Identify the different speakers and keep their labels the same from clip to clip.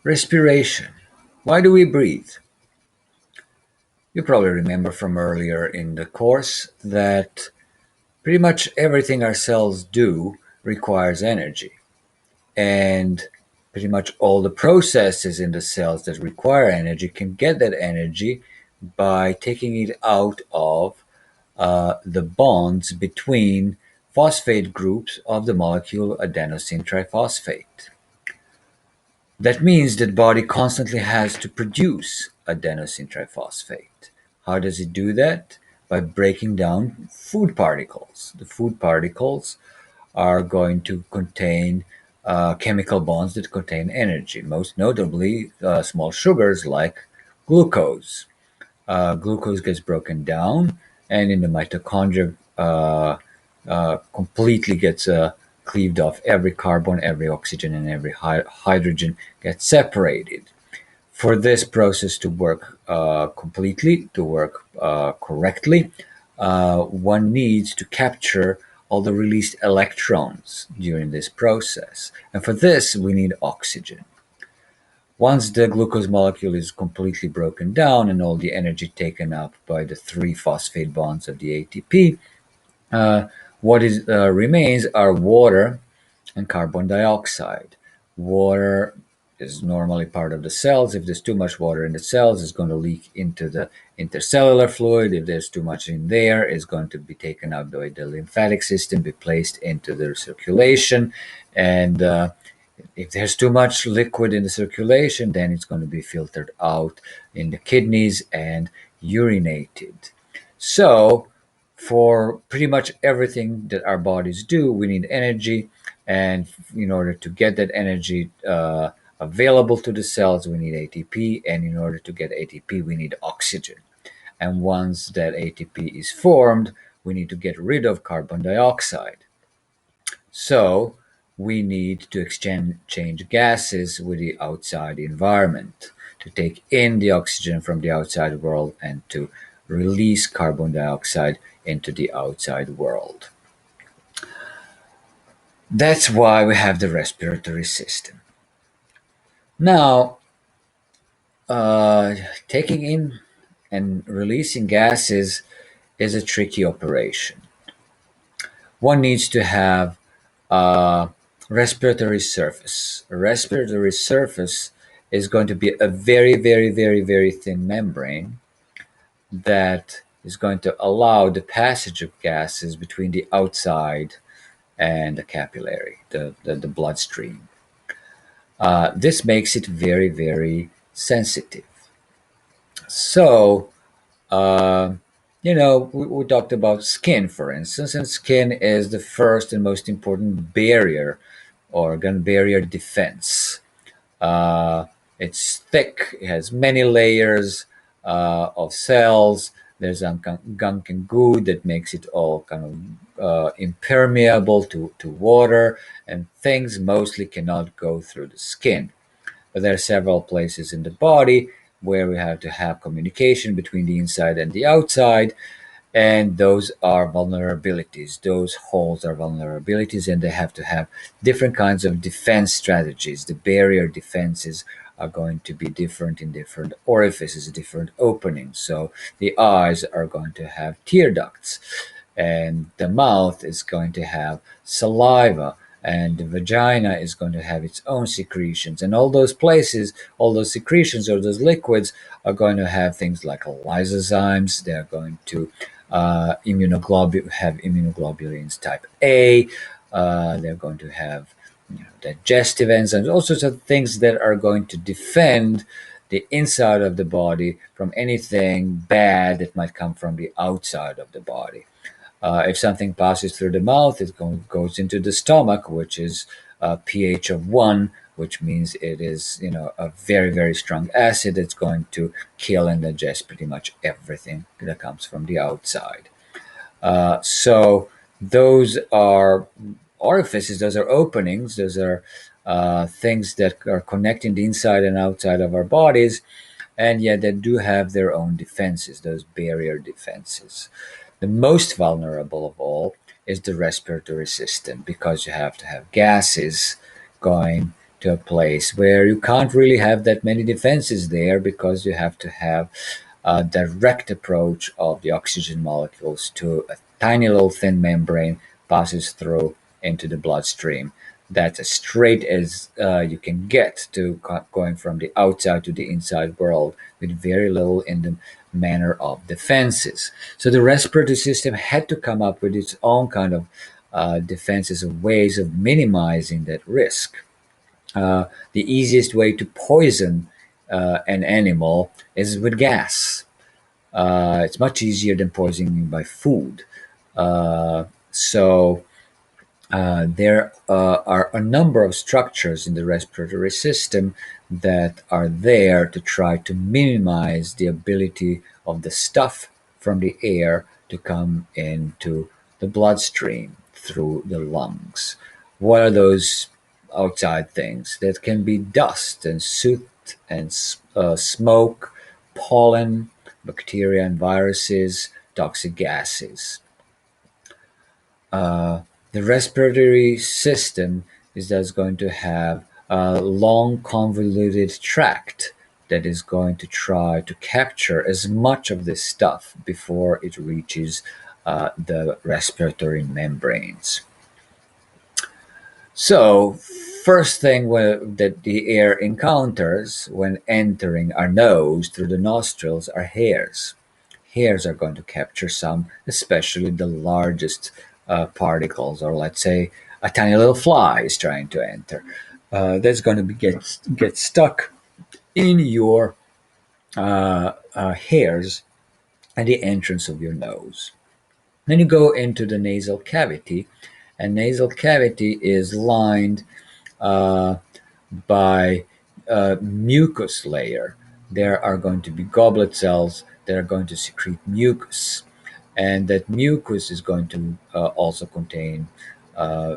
Speaker 1: Respiration. Why do we breathe? You probably remember from earlier in the course that pretty much everything our cells do requires energy. And pretty much all the processes in the cells that require energy can get that energy by taking it out of the bonds between phosphate groups of the molecule adenosine triphosphate. That means that body constantly has to produce adenosine triphosphate. How does it do that? By breaking down food particles. The food particles are going to contain chemical bonds that contain energy, most notably small sugars like glucose. Glucose gets broken down, and in the mitochondria, completely gets cleaved off. Every carbon, every oxygen, and every hydrogen gets separated. For this process to work completely, to work correctly, one needs to capture all the released electrons during this process. And for this, we need oxygen. Once the glucose molecule is completely broken down and all the energy taken up by the three phosphate bonds of the ATP, uh, what remains are water and carbon dioxide. Water is normally part of the cells. If there's too much water in the cells, it's going to leak into the intercellular fluid. If there's too much in there, it's going to be taken out by the lymphatic system, be placed into the circulation, and if there's too much liquid in the circulation, then it's going to be filtered out in the kidneys and urinated. So, for pretty much everything that our bodies do, we need energy. And in order to get that energy available to the cells, we need ATP. And in order to get ATP, we need oxygen. And once that ATP is formed, we need to get rid of carbon dioxide. So we need to exchange gases with the outside environment to take in the oxygen from the outside world and to release carbon dioxide into the outside world. That's why we have the respiratory system. Now, uh, taking in and releasing gases is a tricky operation. One needs to have a respiratory surface. A respiratory surface is going to be a very, very, very, very thin membrane that is going to allow the passage of gases between the outside and the capillary, the bloodstream. This makes it very, very sensitive. So, uh, we talked about skin, for instance, and skin is the first and most important barrier, organ barrier defense. Uh, it's thick, it has many layers of cells. There's gunk and goo that makes it all kind of impermeable to water, and things mostly cannot go through the skin. But there are several places in the body where we have to have communication between the inside and the outside, and those are vulnerabilities. Those holes are vulnerabilities, and they have to have different kinds of defense strategies. The barrier defenses are going to be different in different orifices, different openings. So the eyes are going to have tear ducts, and the mouth is going to have saliva, and the vagina is going to have its own secretions. And all those places, all those secretions or those liquids are going to have things like lysozymes. They're going to have immunoglobulins type A. They're going to have digestive enzymes, all sorts of things that are going to defend the inside of the body from anything bad that might come from the outside of the body. If something passes through the mouth, goes into the stomach, which is a pH of 1, which means it is, a very, very strong acid that's going to kill and digest pretty much everything that comes from the outside. So those are orifices, those are openings, those are things that are connecting the inside and outside of our bodies, and yet they do have their own defenses, those barrier defenses. The most vulnerable of all is the respiratory system because you have to have gases going to a place where you can't really have that many defenses there, because you have to have a direct approach of the oxygen molecules to a tiny little thin membrane passes through into the bloodstream. That's as straight as you can get to going from the outside to the inside world with very little in the manner of defenses. So the respiratory system had to come up with its own kind of defenses of ways of minimizing that risk. The easiest way to poison an animal is with gas. It's much easier than poisoning by food. So there are a number of structures in the respiratory system that are there to try to minimize the ability of the stuff from the air to come into the bloodstream through the lungs. What are those outside things? That can be dust and soot and smoke, pollen, bacteria and viruses, toxic gases. uh, the respiratory system is thus going to have a long convoluted tract that is going to try to capture as much of this stuff before it reaches the respiratory membranes. So, first thing that the air encounters when entering our nose through the nostrils are hairs. Hairs are going to capture some, especially the largest particles, or let's say a tiny little fly is trying to enter. That's going to get stuck in your hairs at the entrance of your nose. Then you go into the nasal cavity, and nasal cavity is lined uh, by a mucus layer. There are going to be goblet cells that are going to secrete mucus, and that mucus is going to also contain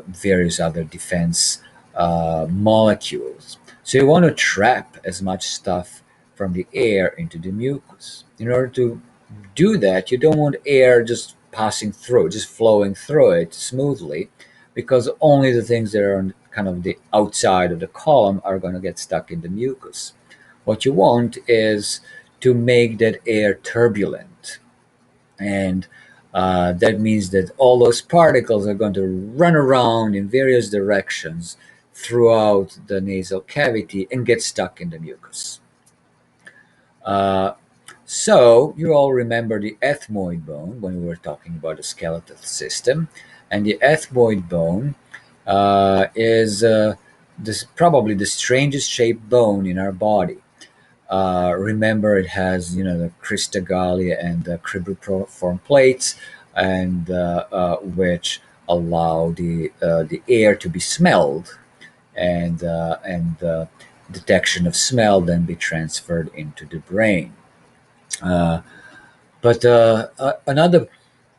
Speaker 1: various other defense molecules. So you want to trap as much stuff from the air into the mucus. In order to do that, you don't want air just passing through, just flowing through it smoothly, because only the things that are on kind of the outside of the column are going to get stuck in the mucus. What you want is to make that air turbulent, and that means that all those particles are going to run around in various directions throughout the nasal cavity and get stuck in the mucus. Uh, so you all remember the ethmoid bone when we were talking about the skeletal system, and the ethmoid bone is this probably the strangest shaped bone in our body. Remember, it has the crista gallia and the cribriform plates, and which allow the air to be smelled, and detection of smell then be transferred into the brain. Uh, but another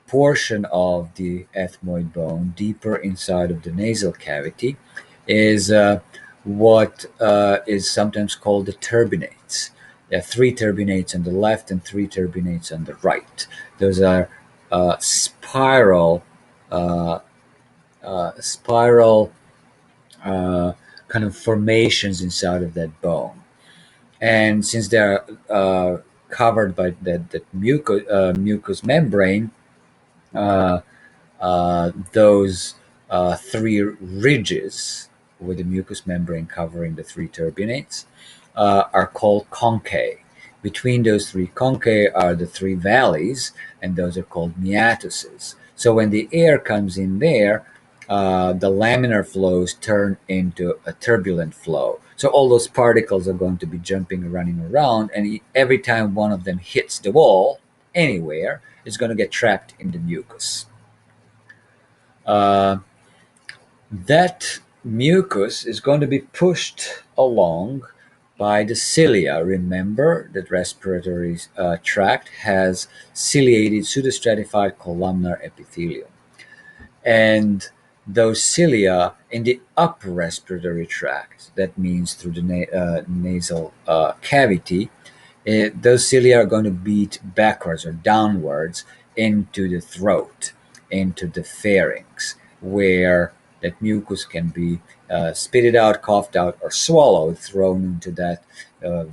Speaker 1: portion of the ethmoid bone, deeper inside of the nasal cavity, is what is sometimes called the turbinates. There are three turbinates on the left and three turbinates on the right. Those are spiral, uh, spiral kind of formations inside of that bone. And since they're covered by that mucous membrane, uh, those three ridges with the mucous membrane covering the three turbinates are called conchae. Between those three conchae are the three valleys, and those are called meatoses. So when the air comes in there, the laminar flows turn into a turbulent flow. So all those particles are going to be jumping and running around, and every time one of them hits the wall anywhere, it's going to get trapped in the mucus. Uh, that mucus is going to be pushed along by the cilia. Remember that respiratory tract has ciliated pseudostratified columnar epithelium. And those cilia in the upper respiratory tract, that means through the nasal cavity, those cilia are going to beat backwards or downwards into the throat, into the pharynx, where that mucus can be spitted out, coughed out, or swallowed, thrown into that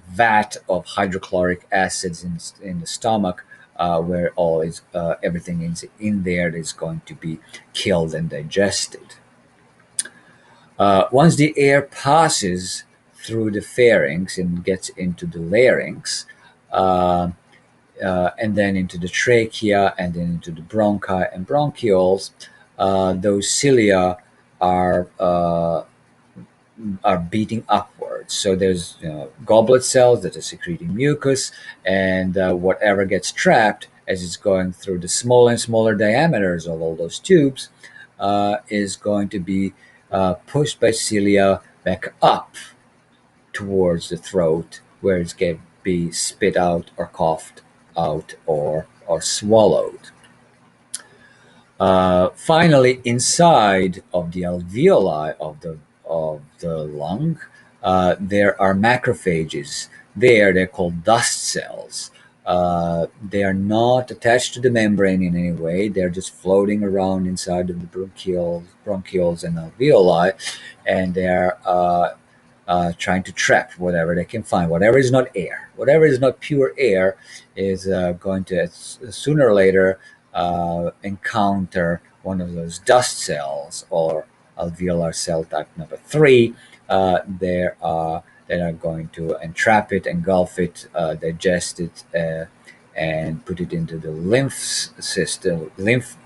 Speaker 1: vat of hydrochloric acids in the stomach, where all is everything is in there is going to be killed and digested. Once the air passes through the pharynx and gets into the larynx, uh, and then into the trachea, and then into the bronchi and bronchioles, those cilia are are beating upwards. So there's goblet cells that are secreting mucus, and whatever gets trapped as it's going through the smaller and smaller diameters of all those tubes is going to be pushed by cilia back up towards the throat, where it's going to be spit out or coughed out or swallowed. Finally, inside of the alveoli of the lung, there are macrophages. There, they're called dust cells. They are not attached to the membrane in any way. They're just floating around inside of the bronchioles and alveoli, and they're trying to trap whatever they can find. Whatever is not air, whatever is not pure air, is going to sooner or later encounter one of those dust cells or alveolar cell type number three. There are that are going to entrap it, engulf it, digest it, and put it into the lymph system, lymph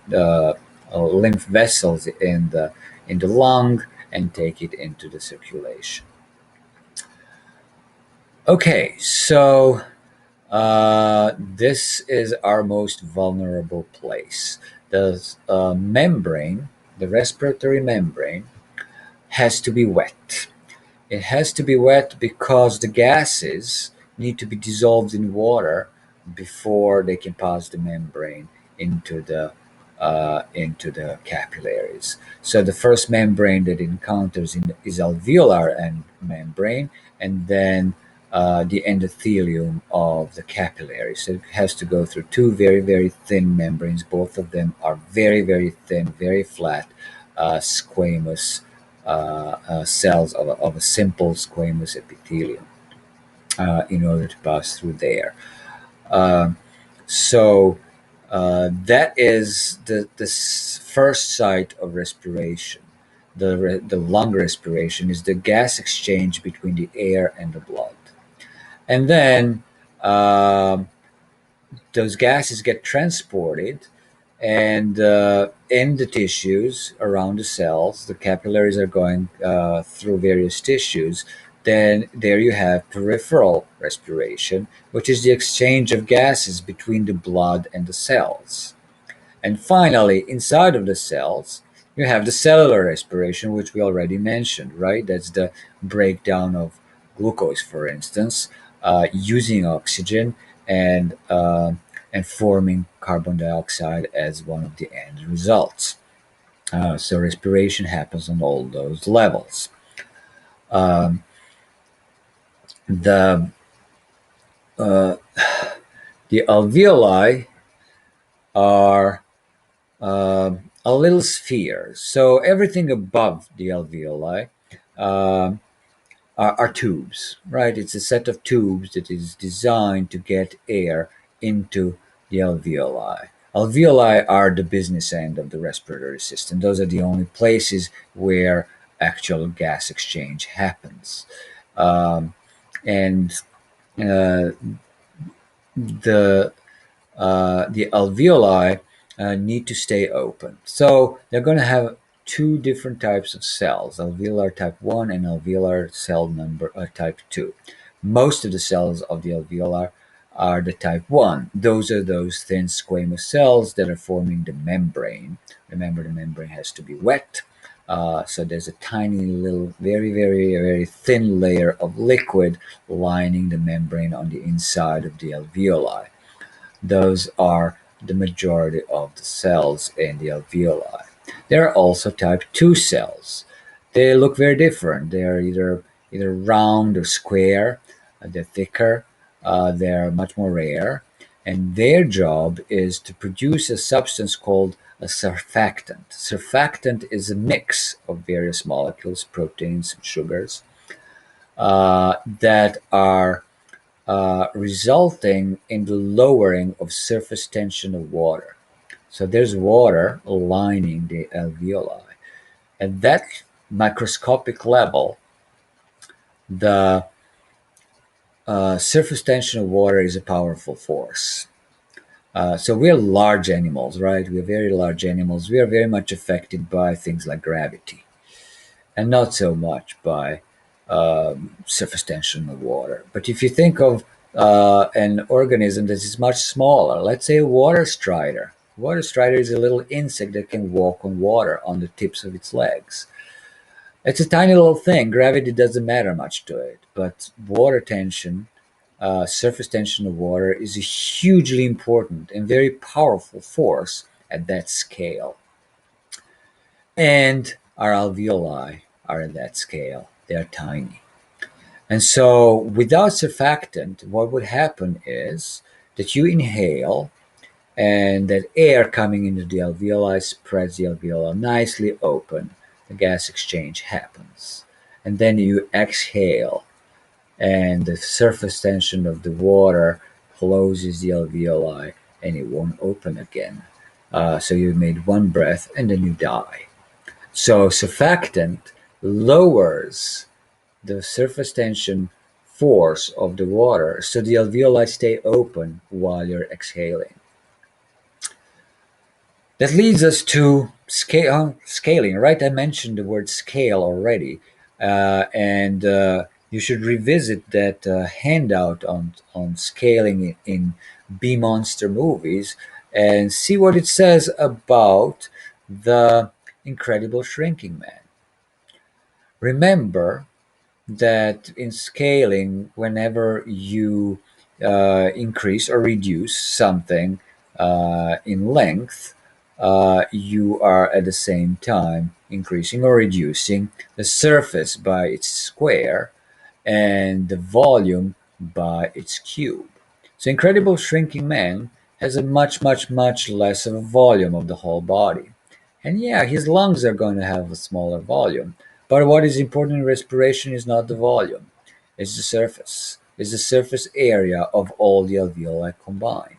Speaker 1: vessels in the lung, and take it into the circulation. Okay, so this is our most vulnerable place. The membrane, the respiratory membrane, has to be wet. It has to be wet because the gases need to be dissolved in water before they can pass the membrane into the capillaries. So the first membrane that it encounters is alveolar and membrane, and then the endothelium of the capillary. So it has to go through two very, very thin membranes. Both of them are very, very thin, very flat, squamous cells of a simple squamous epithelium in order to pass through there. Um, so that is the first site of respiration. The lung respiration is the gas exchange between the air and the blood. And then those gases get transported, and in the tissues around the cells, the capillaries are going through various tissues. Then there you have peripheral respiration, which is the exchange of gases between the blood and the cells. And finally, inside of the cells, you have the cellular respiration, which we already mentioned, right? That's the breakdown of glucose, for instance, using oxygen and and forming carbon dioxide as one of the end results. So respiration happens on all those levels. Um, the uh, the alveoli are a little sphere. So everything above the alveoli um are tubes, right? It's a set of tubes that is designed to get air into the alveoli. Alveoli are the business end of the respiratory system. Those are the only places where actual gas exchange happens. Um, and uh, the the alveoli need to stay open. So they're going to have two different types of cells, alveolar type 1 and alveolar cell number type 2. Most of the cells of the alveolar are the type 1. Those are those thin squamous cells that are forming the membrane. Remember, the membrane has to be wet. So there's a tiny little, very, very, very thin layer of liquid lining the membrane on the inside of the alveoli. Those are the majority of the cells in the alveoli. There are also type 2 cells. They look very different. They are either round or square. They're thicker. They're much more rare. And their job is to produce a substance called a surfactant. Surfactant is a mix of various molecules, proteins, and sugars that are resulting in the lowering of surface tension of water. So there's water lining the alveoli. At that microscopic level, the surface tension of water is a powerful force. So we are large animals, right? We are very large animals. We are very much affected by things like gravity, and not so much by surface tension of water. But if you think of an organism that is much smaller, let's say a water strider. Water strider is a little insect that can walk on water on the tips of its legs. It's a tiny little thing. Gravity doesn't matter much to it, but water tension, surface tension of water, is a hugely important and very powerful force at that scale. And our alveoli are at that scale. They're tiny. And so, without surfactant, what would happen is that you inhale, and that air coming into the alveoli spreads the alveoli nicely open. The gas exchange happens. And then you exhale, and the surface tension of the water closes the alveoli and it won't open again. So you made one breath and then you die. So surfactant lowers the surface tension force of the water so the alveoli stay open while you're exhaling. That leads us to scaling, right? I mentioned the word scale already, and you should revisit that handout on scaling in B monster movies and see what it says about the Incredible Shrinking Man. Remember that in scaling, whenever you increase or reduce something in length, you are at the same time increasing or reducing the surface by its square and the volume by its cube. So, Incredible Shrinking Man has a much, much, much less of a volume of the whole body. And yeah, his lungs are going to have a smaller volume. But what is important in respiration is not the volume, it's the surface. It's the surface area of all the alveoli combined.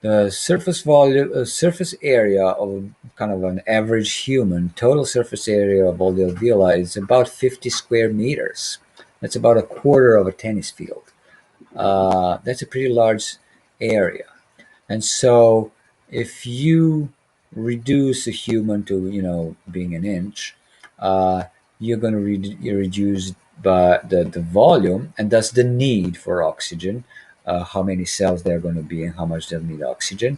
Speaker 1: The surface area of kind of an average human, total surface area of all the alveoli is about 50 square meters. That's about a quarter of a tennis field. That's a pretty large area. And so, if you reduce a human to being an inch, uh, you're going to reduce by the volume and thus the need for oxygen, how many cells there are going to be and how much they'll need oxygen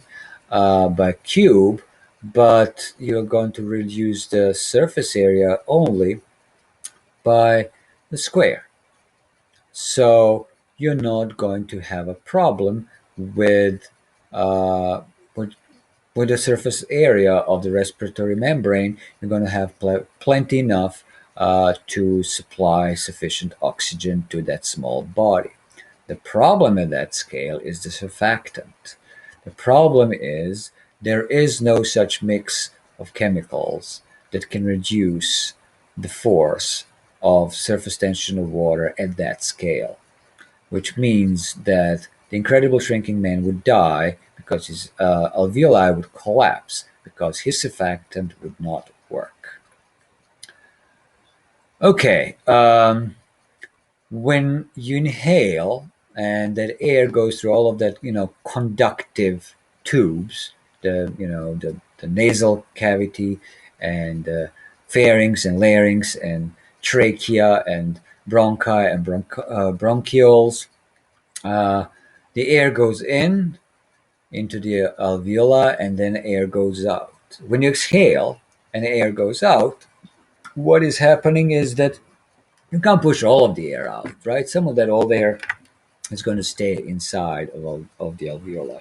Speaker 1: by cube. But you're going to reduce the surface area only by the square. So you're not going to have a problem with uh, with, with the surface area of the respiratory membrane. You're going to have plenty enough to supply sufficient oxygen to that small body. The problem at that scale is the surfactant. The problem is there is no such mix of chemicals that can reduce the force of surface tension of water at that scale, which means that the Incredible Shrinking Man would die because his alveoli would collapse because his surfactant would not work. Okay, when you inhale and that air goes through all of that, conductive tubes, the nasal cavity and pharynx and larynx and trachea and bronchi and bronchioles, uh, the air goes in into the alveoli and then air goes out. When you exhale and air goes out, what is happening is that you can't push all of the air out, right? Some of that old air is going to stay inside of the alveoli.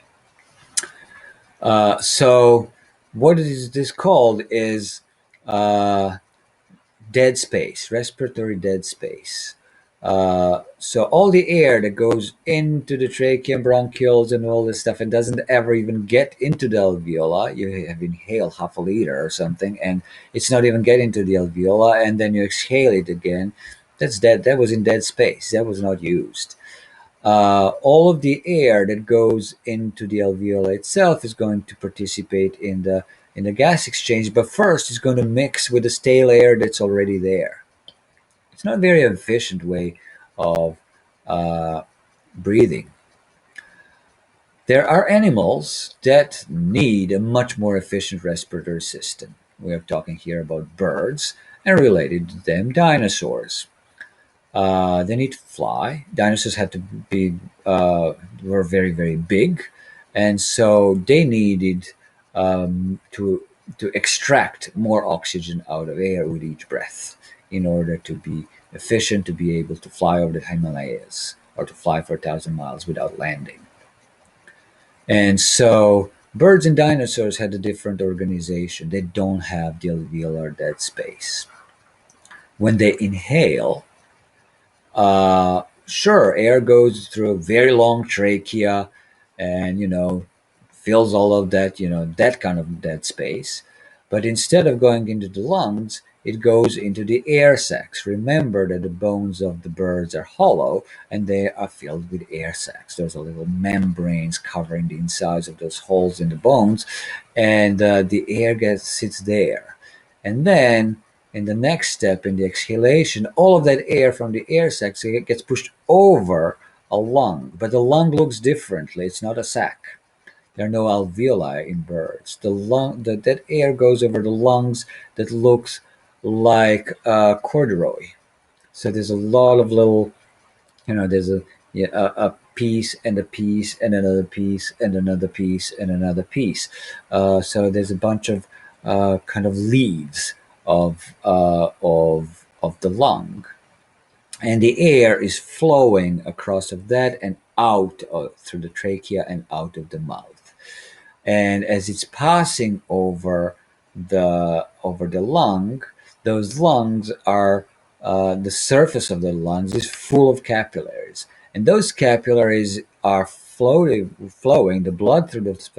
Speaker 1: So, what is this called is uh, dead space, respiratory dead space. So all the air that goes into the trachea and bronchioles and all this stuff and doesn't ever even get into the alveoli. You have inhaled half a liter or something, and it's not even getting to the alveoli, and then you exhale it again. That's dead. That was in dead space. That was not used. All of the air that goes into the alveoli itself is going to participate in the gas exchange, but first it's going to mix with the stale air that's already there. It's not a very efficient way of uh, breathing. There are animals that need a much more efficient respiratory system. We are talking here about birds and related to them, dinosaurs. They need to fly. Dinosaurs had to be were very very big, and so they needed to extract more oxygen out of air with each breath in order to be efficient to be able to fly over the Himalayas or to fly for 1,000 miles without landing. And so birds and dinosaurs had a different organization. They don't have the alveolar dead space. When they inhale, sure, air goes through a very long trachea and, fills all of that, that kind of dead space. But instead of going into the lungs, it goes into the air sacs. Remember that the bones of the birds are hollow and they are filled with air sacs. There's a little membranes covering the insides of those holes in the bones, and the air sits there. And then in the next step, in the exhalation, all of that air from the air sac gets pushed over a lung. But the lung looks differently. It's not a sac. There are no alveoli in birds. That air goes over the lungs that looks like corduroy. So there's a lot of little, there's a, yeah, a piece and a piece and another piece and another piece and another piece. So there's a bunch of kind of leaves of the lung, and the air is flowing across of that and out through the trachea and out of the mouth. And as it's passing over the lung, those lungs are the surface of the lungs is full of capillaries, and those capillaries are flowing. The blood through those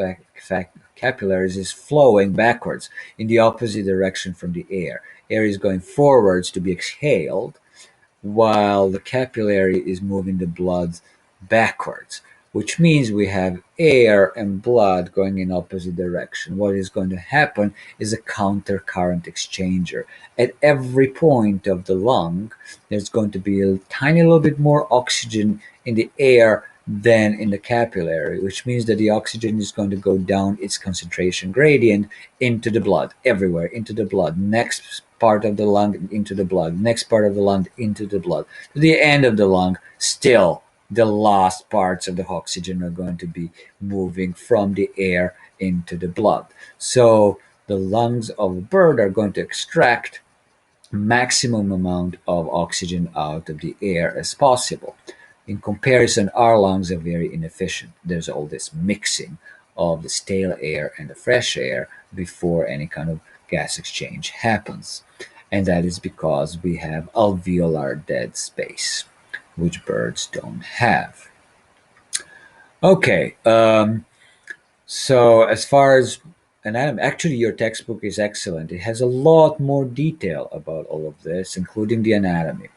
Speaker 1: capillaries is flowing backwards in the opposite direction from the air. Air is going forwards to be exhaled, while the capillary is moving the blood backwards, which means we have air and blood going in opposite direction. What is going to happen is a counter current exchanger. At every point of the lung, there's going to be a tiny little bit more oxygen in the air than in the capillary, which means that the oxygen is going to go down its concentration gradient into the blood, everywhere, into the blood. Next part of the lung into the blood, next part of the lung into the blood. To the end of the lung, still the last parts of the oxygen are going to be moving from the air into the blood. So the lungs of a bird are going to extract maximum amount of oxygen out of the air as possible. In comparison, our lungs are very inefficient. There's all this mixing of the stale air and the fresh air before any kind of gas exchange happens. And that is because we have alveolar dead space, which birds don't have. Okay, so as far as anatomy, actually, your textbook is excellent. It has a lot more detail about all of this, including the anatomy.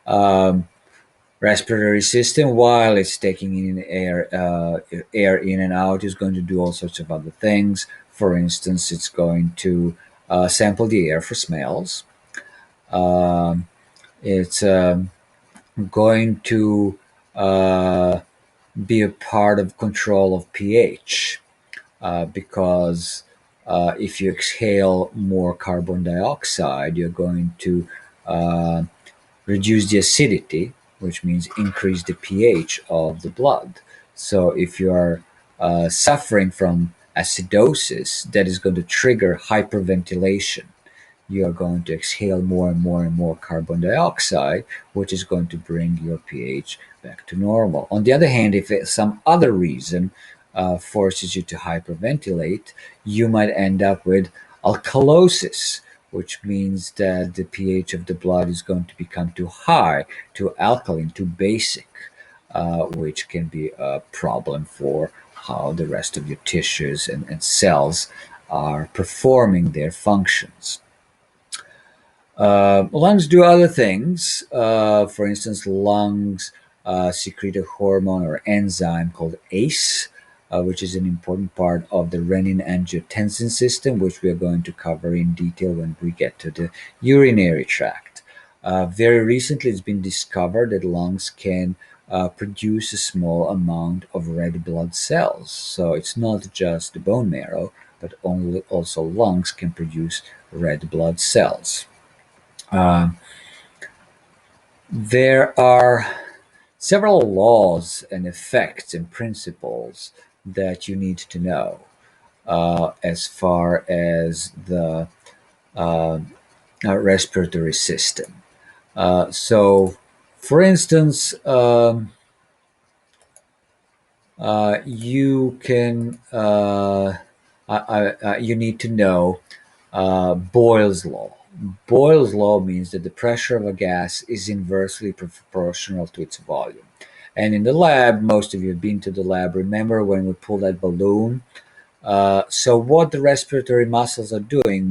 Speaker 1: Um, Respiratory system, while it's taking in air in and out, is going to do all sorts of other things. For instance, it's going to sample the air for smells. Um, it's going to uh, be a part of control of pH, because if you exhale more carbon dioxide, you're going to uh, reduce the acidity, which means increase the pH of the blood. So if you are suffering from acidosis, that is going to trigger hyperventilation. You are going to exhale more and more and more carbon dioxide, which is going to bring your pH back to normal. On the other hand, if some other reason forces you to hyperventilate, you might end up with alkalosis, which means that the pH of the blood is going to become too high, too alkaline, too basic, which can be a problem for how the rest of your tissues and cells are performing their functions. Lungs do other things. For instance, lungs secrete a hormone or enzyme called ACE, which is an important part of the renin-angiotensin system, which we are going to cover in detail when we get to the urinary tract. Very recently, it's been discovered that lungs can produce a small amount of red blood cells. So it's not just the bone marrow, but only also lungs can produce red blood cells. Uh, there are several laws and effects and principles that you need to know as far as the uh, respiratory system. So, for instance, you can you need to know Boyle's law. Boyle's law means that the pressure of a gas is inversely proportional to its volume. And in the lab, most of you have been to the lab. Remember when we pull that balloon? So what the respiratory muscles are doing,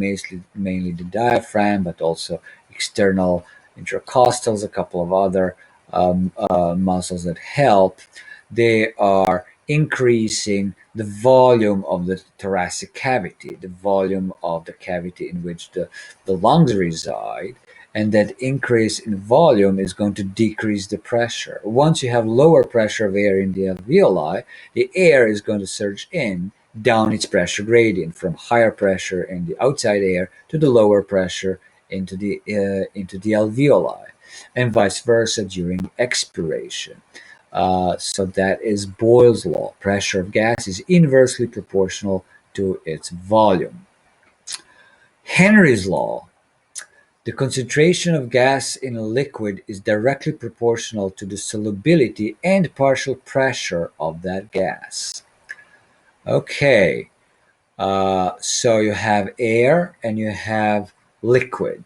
Speaker 1: mainly the diaphragm, but also external intercostals, a couple of other muscles that help, they are increasing the volume of the thoracic cavity, the volume of the cavity in which the lungs reside. And that increase in volume is going to decrease the pressure. Once you have lower pressure of air in the alveoli, the air is going to surge in down its pressure gradient from higher pressure in the outside air to the lower pressure into the alveoli, and vice versa during expiration. So that is Boyle's law. Pressure of gas is inversely proportional to its volume. Henry's law. The concentration of gas in a liquid is directly proportional to the solubility and partial pressure of that gas. Okay, so you have air and you have liquid.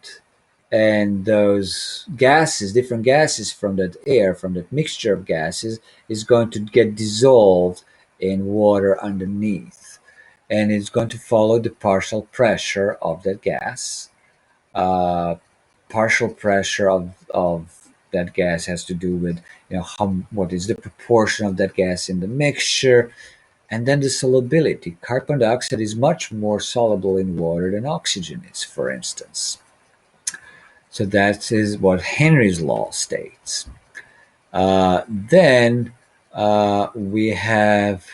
Speaker 1: And those gases, different gases from that air, from that mixture of gases, is going to get dissolved in water underneath. And it's going to follow the partial pressure of that gas. Uh, Partial pressure of that gas has to do with what is the proportion of that gas in the mixture, and then the solubility. Carbon dioxide is much more soluble in water than oxygen is, for instance. So that is what Henry's law states. Then we have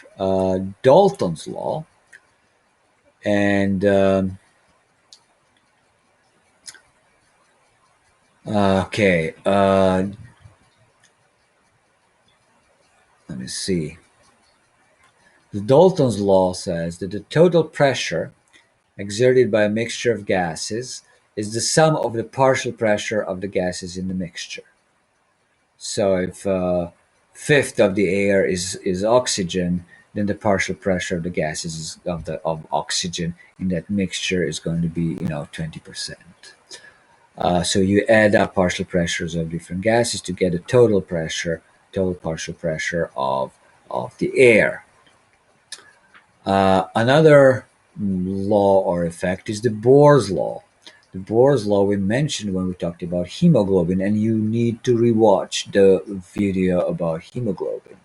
Speaker 1: Dalton's law, and okay, let me see. The Dalton's law says that the total pressure exerted by a mixture of gases is the sum of the partial pressure of the gases in the mixture. So if fifth of the air is oxygen, then the partial pressure of the gases of oxygen in that mixture is going to be 20%. So you add up partial pressures of different gases to get a total partial pressure of the air. Another law or effect is the Bohr's law. The Bohr's law we mentioned when we talked about hemoglobin, and you need to rewatch the video about hemoglobin.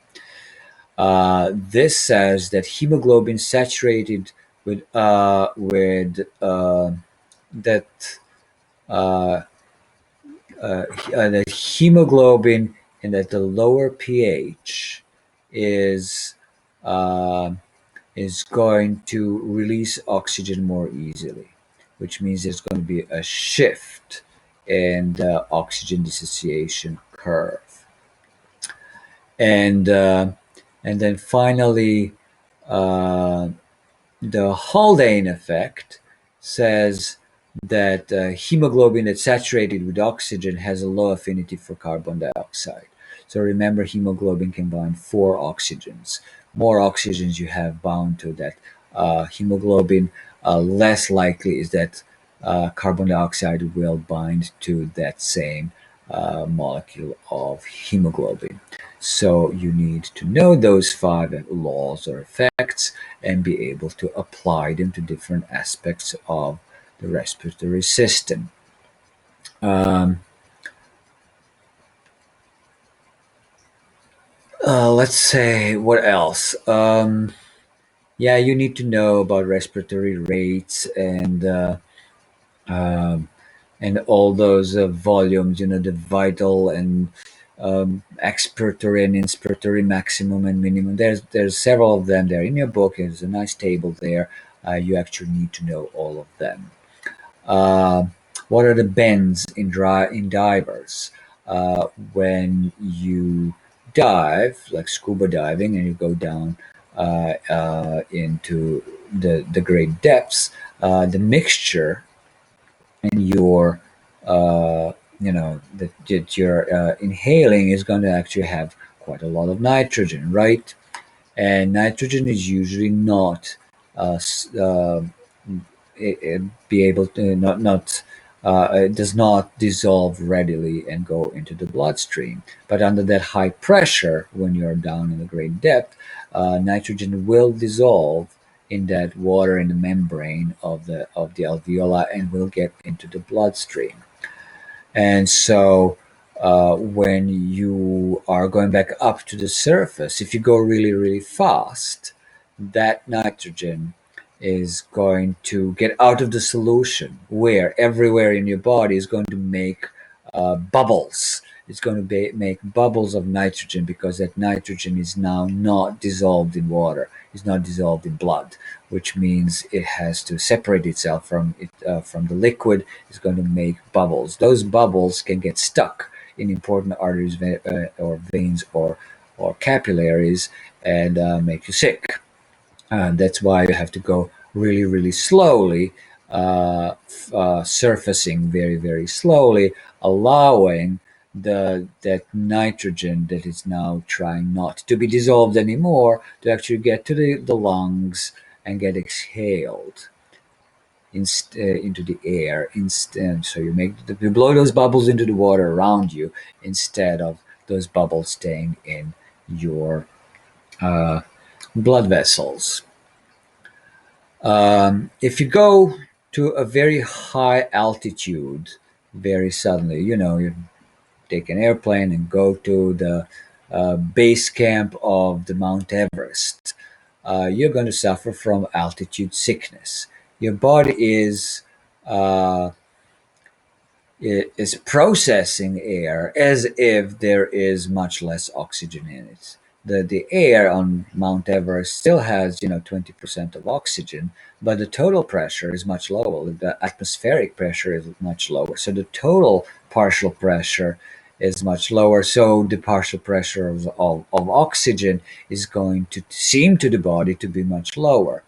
Speaker 1: This says that hemoglobin saturated with that uh, that hemoglobin and that the lower pH is uh, is going to release oxygen more easily, which means there's going to be a shift in the oxygen dissociation curve. And and then finally, uh, the Haldane effect says that hemoglobin that's saturated with oxygen has a low affinity for carbon dioxide. So remember, hemoglobin can bind four oxygens. More oxygens you have bound to that hemoglobin, less likely is that carbon dioxide will bind to that same molecule of hemoglobin. So you need to know those five laws or effects and be able to apply them to different aspects of the respiratory system. Um, let's say what else? Yeah, you need to know about respiratory rates um, and all those volumes. You know, the vital and expiratory and inspiratory maximum and minimum. There's several of them there in your book. There's a nice table there. You actually need to know all of them. Uh, what are the bends in divers? When you dive, like scuba diving, and you go down into the great depths, the mixture in your that you're inhaling is going to actually have quite a lot of nitrogen, right? And nitrogen is usually not uh, s- uh, be able to it does not dissolve readily and go into the bloodstream. But under that high pressure, when you're down in a great depth, nitrogen will dissolve in that water in the membrane of the alveoli and will get into the bloodstream. And so when you are going back up to the surface, if you go really, really fast, that nitrogen is going to get out of the solution where everywhere in your body is going to make bubbles. It's going to make bubbles of nitrogen because that nitrogen is now not dissolved in water. It's not dissolved in blood, which means it has to separate itself from the liquid. It's going to make bubbles. Those bubbles can get stuck in important arteries or veins or capillaries and make you sick. That's why you have to go really, really slowly, surfacing very, very slowly, allowing that nitrogen that is now trying not to be dissolved anymore to actually get to the lungs and get exhaled into the air instead. So you blow those bubbles into the water around you instead of those bubbles staying in your uh, blood vessels. If you go to a very high altitude very suddenly, you take an airplane and go to the base camp of the Mount Everest, you're going to suffer from altitude sickness. Your body uh, is processing air as if there is much less oxygen in it. The air on Mount Everest still has 20% of oxygen, but the total pressure is much lower. The atmospheric pressure is much lower, so the total partial pressure is much lower. So the partial pressure of oxygen is going to seem to the body to be much lower.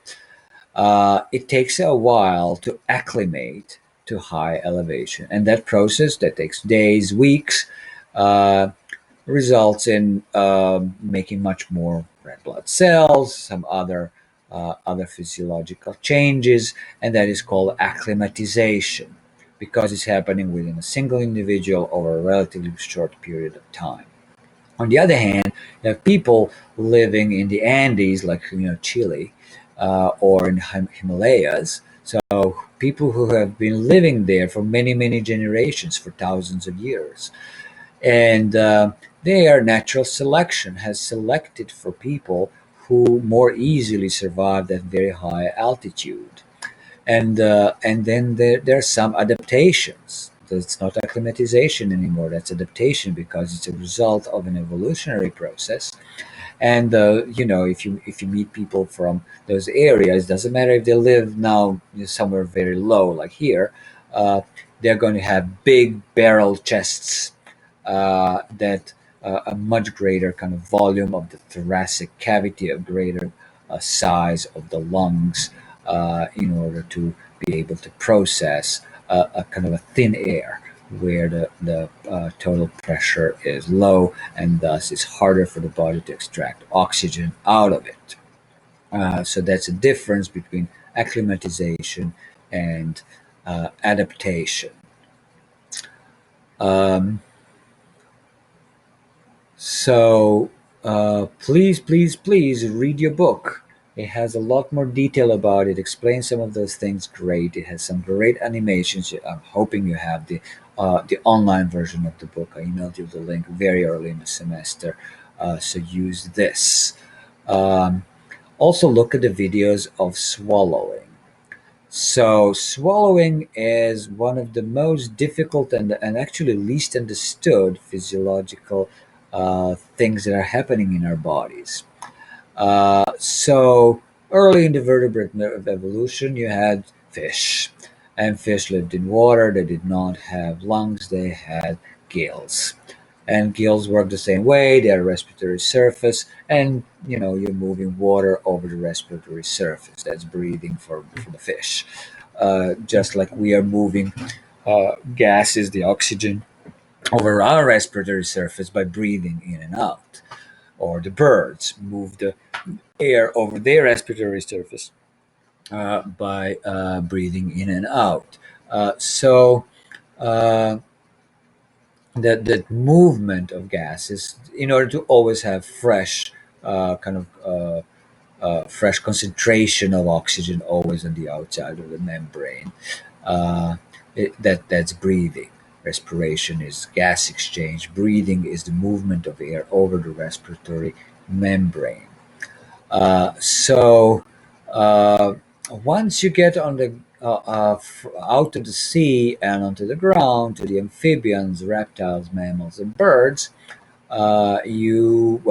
Speaker 1: It takes a while to acclimate to high elevation, and that process that takes days, weeks, uh, results in making much more red blood cells, some other physiological changes, and that is called acclimatization because it's happening within a single individual over a relatively short period of time. On the other hand, you have people living in the Andes, like Chile, or in Himalayas. So people who have been living there for many, many generations, for thousands of years, and their natural selection has selected for people who more easily survive at very high altitude, and then there are some adaptations. It's not acclimatization anymore. That's adaptation because it's a result of an evolutionary process. And if you meet people from those areas, doesn't matter if they live now somewhere very low, like here, uh, they're going to have big barrel chests that a much greater kind of volume of the thoracic cavity, a greater size of the lungs, in order to be able to process a kind of a thin air where the total pressure is low and thus it's harder for the body to extract oxygen out of it. So that's a difference between acclimatization and adaptation. Um, So please, please, please read your book. It has a lot more detail about it. Explains some of those things great. It has some great animations. I'm hoping you have the online version of the book. I emailed you the link very early in the semester, so use this. Um, Also, look at the videos of swallowing. So, swallowing is one of the most difficult and actually least understood physiological things that are happening in our bodies. So, early in the vertebrate evolution, you had fish, and fish lived in water. They did not have lungs, they had gills. And gills work the same way. They are a respiratory surface, and you're moving water over the respiratory surface. That's breathing for the fish. Just like we are moving gases, the oxygen, over our respiratory surface by breathing in and out. Or the birds move the air over their respiratory surface by breathing in and out. So uh, that movement of gases, in order to always have fresh kind of fresh concentration of oxygen always on the outside of the membrane. That's breathing. Respiration is gas exchange. Breathing is the movement of air over the respiratory membrane. So uh, once you get on the out of the sea and onto the ground to the amphibians, reptiles, mammals, and birds, you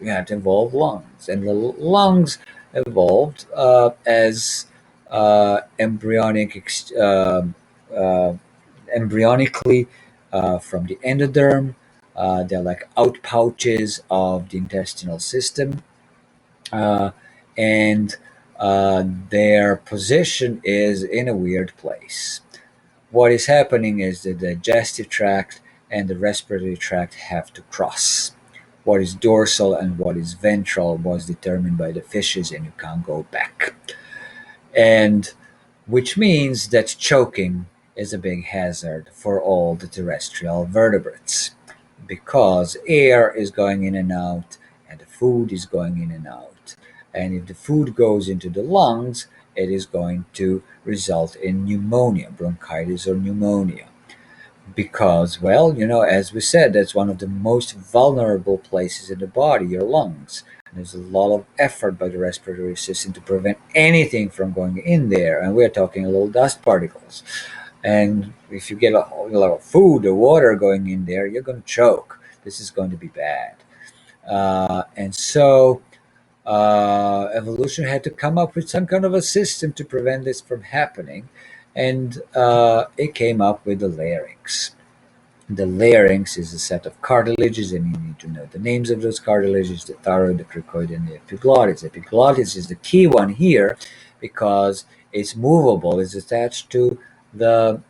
Speaker 1: had to evolve lungs, and the lungs evolved as embryonic uh, embryonically from the endoderm. They're like outpouches of the intestinal system, uh, and their position is in a weird place. What is happening is the digestive tract and the respiratory tract have to cross. What is dorsal and what is ventral was determined by the fishes, and you can't go back. And which means that choking is a big hazard for all the terrestrial vertebrates because air is going in and out and the food is going in and out. And if the food goes into the lungs, it is going to result in pneumonia, bronchitis, or pneumonia. Because, well, as we said, that's one of the most vulnerable places in the body, your lungs. And there's a lot of effort by the respiratory system to prevent anything from going in there. And we're talking little dust particles. And if you get a lot of food or water going in there, you're going to choke. This is going to be bad. And so evolution had to come up with some kind of a system to prevent this from happening. And it came up with the larynx. The larynx is a set of cartilages, and you need to know the names of those cartilages: the thyroid, the cricoid, and the epiglottis. Epiglottis is the key one here because it's movable. It's attached to the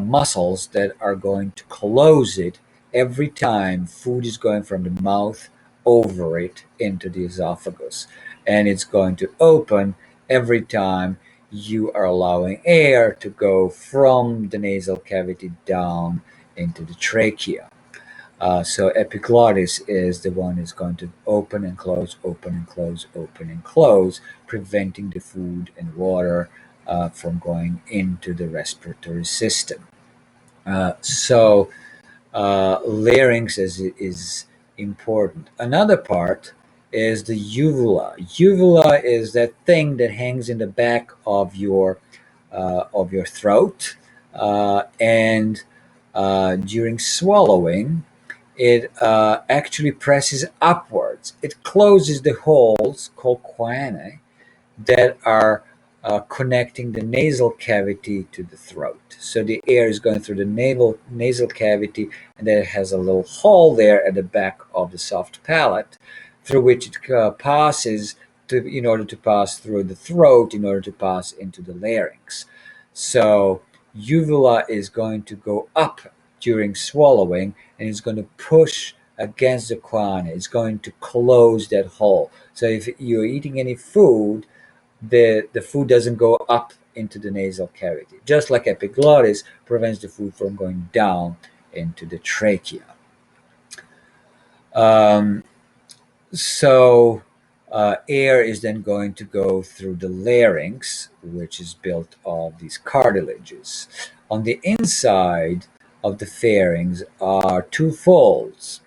Speaker 1: muscles that are going to close it every time food is going from the mouth over it into the esophagus. And it's going to open every time you are allowing air to go from the nasal cavity down into the trachea. So epiglottis is the one that's going to open and close, open and close, open and close, preventing the food and water from going into the respiratory system. So larynx is important. Another part is the uvula. Uvula is that thing that hangs in the back of your throat, and during swallowing, it actually presses upwards. It closes the holes called choanae that are connecting the nasal cavity to the throat. So the air is going through the nasal cavity, and then it has a little hole there at the back of the soft palate, through which it passes in order to pass through the throat, in order to pass into the larynx. So uvula is going to go up during swallowing, and it's going to push against the choana. It's going to close that hole. So if you're eating any food, the food doesn't go up into the nasal cavity, just like epiglottis prevents the food from going down into the trachea. Um, so air is then going to go through the larynx, which is built of these cartilages. On the inside of the pharynx are two folds,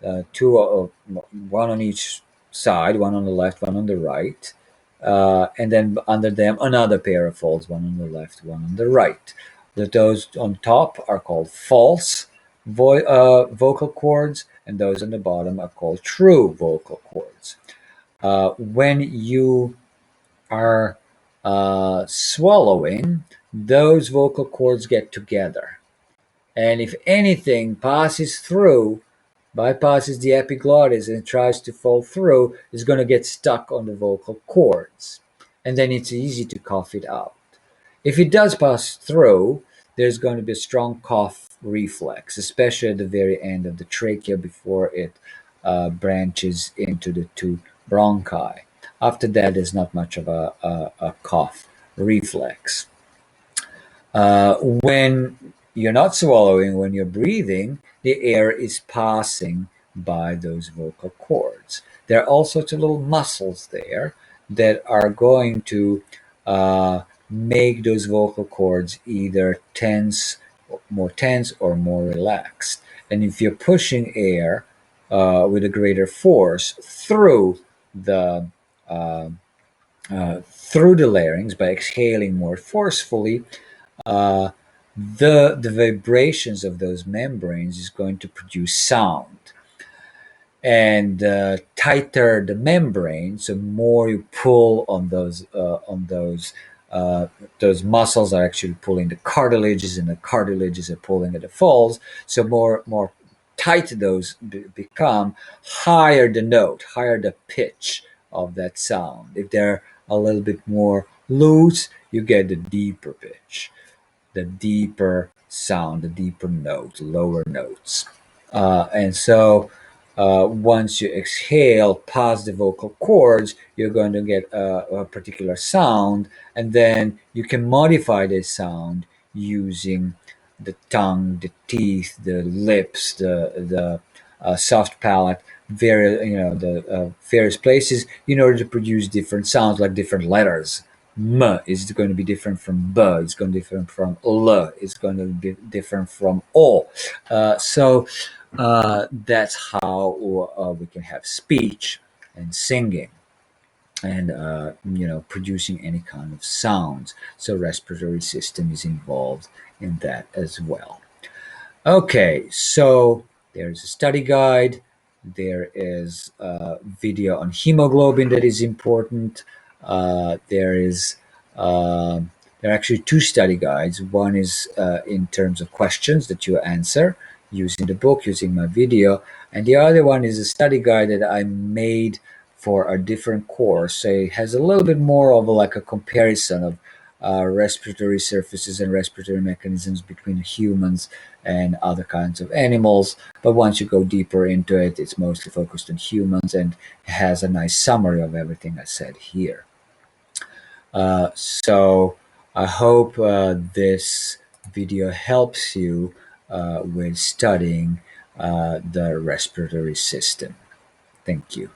Speaker 1: one on each side, one on the left, one on the right, and then under them another pair of folds, one on the left, one on the right. Those on top are called false vocal cords, and those on the bottom are called true vocal cords. When you are swallowing, those vocal cords get together. And if anything passes through, bypasses the epiglottis and tries to fall through, it's going to get stuck on the vocal cords. And then it's easy to cough it out. If it does pass through, there's going to be a strong cough reflex, especially at the very end of the trachea before it branches into the two bronchi. After that, there's not much of a cough reflex. When you're not swallowing, when you're breathing, the air is passing by those vocal cords. There are all sorts of little muscles there that are going to uh, make those vocal cords either tense or more relaxed. And if you're pushing air with a greater force the uh, through the larynx by exhaling more forcefully, uh, the vibrations of those membranes is going to produce sound. And tighter the membrane, so more you pull uh, those muscles are actually pulling the cartilages, and the cartilages are pulling at the folds. So more tight those become, higher the note, higher the pitch of that sound. If they're a little bit more loose, you get the deeper pitch, the deeper sound, the deeper note, lower notes. And so once you exhale past the vocal cords, you're going to get a particular sound, and then you can modify this sound using the tongue, the teeth, the lips, the soft palate, the various places in order to produce different sounds, like different letters. M is going to be different from B. It's going to be different from L. It's going to be different from O. That's how we can have speech and singing and producing any kind of sounds. So respiratory system is involved in that as well. Okay, so there's a study guide. There is a video on hemoglobin that is important. There is there are actually two study guides. One is in terms of questions that you answer using the book, using my video, and the other one is a study guide that I made for a different course. So it has a little bit more of like a comparison of respiratory surfaces and respiratory mechanisms between humans and other kinds of animals. But once you go deeper into it, it's mostly focused on humans and has a nice summary of everything I said here. So I hope this video helps you with studying the respiratory system. Thank you.